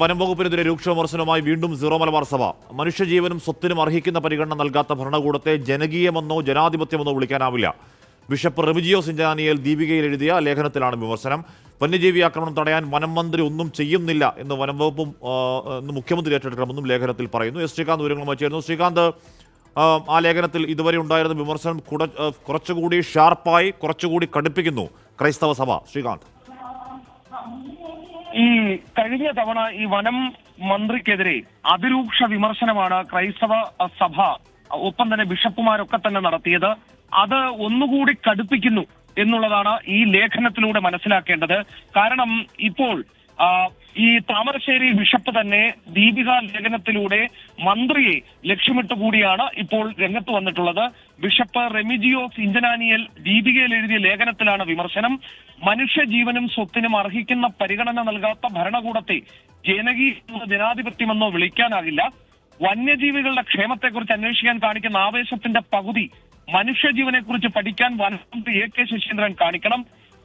വനം വകുപ്പിനെതിരെ രൂക്ഷ വിമർശനവുമായി വീണ്ടും സീറോ മലബാർ സഭ. മനുഷ്യജീവനും സ്വത്തിനും അർഹിക്കുന്ന പരിഗണന നൽകാത്ത ഭരണകൂടത്തെ ജനകീയമെന്നോ ജനാധിപത്യമെന്നോ വിളിക്കാനാവില്ല. ബിഷപ്പ് റെമിജിയോസ് ഇഞ്ചനാനിയേൽ ദീപികയിൽ എഴുതിയ ലേഖനത്തിലാണ് വിമർശനം. വന്യജീവി ആക്രമണം തടയാൻ വനം മന്ത്രി ഒന്നും ചെയ്യുന്നില്ല എന്ന് വനം വകുപ്പും മുഖ്യമന്ത്രി ഏറ്റെടുക്കണമെന്നും ലേഖനത്തിൽ പറയുന്നു. എസ് ശ്രീകാന്ത് വിവരങ്ങളുമായി ചേരുന്നു. ശ്രീകാന്ത്, ആ ലേഖനത്തിൽ ഇതുവരെ ഉണ്ടായിരുന്ന വിമർശനം കുറച്ചുകൂടി ഷാർപ്പായി, കുറച്ചുകൂടി കടുപ്പിക്കുന്നു ക്രൈസ്തവ സഭ. ശ്രീകാന്ത്, ഈ കഴിഞ്ഞ തവണ ഈ വനം മന്ത്രിക്കെതിരെ അതിരൂക്ഷ വിമർശനമാണ് ക്രൈസ്തവ സഭ ഒപ്പം തന്നെ ബിഷപ്പുമാരൊക്കെ തന്നെ നടത്തിയത്. അത് ഒന്നുകൂടി കടുപ്പിക്കുന്നു എന്നുള്ളതാണ് ഈ ലേഖനത്തിലൂടെ മനസ്സിലാക്കേണ്ടത്. കാരണം ഇപ്പോൾ ഈ താമരശ്ശേരി ബിഷപ്പ് തന്നെ ദീപിക ലേഖനത്തിലൂടെ മന്ത്രിയെ ലക്ഷ്യമിട്ടുകൂടിയാണ് ഇപ്പോൾ രംഗത്ത് വന്നിട്ടുള്ളത്. ബിഷപ്പ് റെമിജിയോസ് ഇഞ്ചനാനിയേൽ ദീപികയിൽ എഴുതിയ ലേഖനത്തിലാണ് വിമർശനം. മനുഷ്യജീവനും സ്വത്തിനും അർഹിക്കുന്ന പരിഗണന നൽകാത്ത ഭരണകൂടത്തെ ജനകീയമെന്നോ ജനാധിപത്യമെന്നോ വിളിക്കാനാകില്ല. വന്യജീവികളുടെ ക്ഷേമത്തെക്കുറിച്ച് അന്വേഷിക്കാൻ കാണിക്കുന്ന ആവേശത്തിന്റെ പകുതി മനുഷ്യജീവനെ കുറിച്ച് പഠിക്കാൻ വനമന്ത്രി എ കെ ശശീന്ദ്രൻ കാണിക്കണം.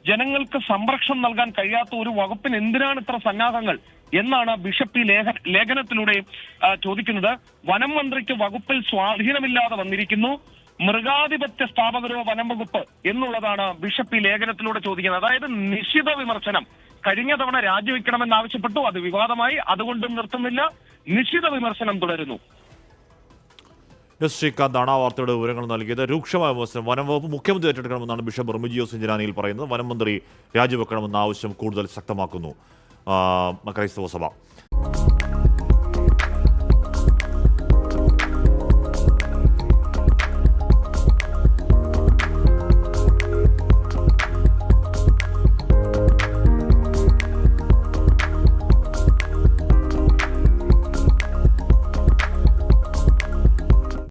ജനങ്ങൾക്ക് സംരക്ഷണം നൽകാൻ കഴിയാത്ത ഒരു വകുപ്പിന് എന്തിനാണ് ഇത്ര സന്നാഹങ്ങൾ എന്നാണ് ബിഷപ്പ് ഈ ലേഖനത്തിലൂടെ ചോദിക്കുന്നത്. വനം മന്ത്രിക്ക് വകുപ്പിൽ സ്വാധീനമില്ലാതെ വന്നിരിക്കുന്നു. മൃഗാധിപത്യ സ്ഥാപകരോ വനം വകുപ്പ് എന്നുള്ളതാണ് ബിഷപ്പ് ഈ ലേഖനത്തിലൂടെ ചോദിക്കുന്നത്. അതായത് നിശിത വിമർശനം. കഴിഞ്ഞ തവണ രാജിവെക്കണമെന്നാവശ്യപ്പെട്ടു, അത് വിവാദമായി, അതുകൊണ്ടും നിർത്തുന്നില്ല. നിശിത വിമർശനം തുടരുന്നു. എസ് ശ്രീകാന്താണ് ആ വാർത്തയുടെ വിവരങ്ങൾ നൽകിയത്. രൂക്ഷമായ വിമർശനം വനം വകുപ്പ് മുഖ്യമന്ത്രി ഏറ്റെടുക്കണമെന്നാണ് ബിഷപ്പ് റെമിജിയോസ് ഇഞ്ചനാനിയിൽ പറയുന്നത്. വനം മന്ത്രി രാജിവെക്കണമെന്ന ആവശ്യം കൂടുതൽ ശക്തമാക്കുന്നു ക്രൈസ്തവ സഭ.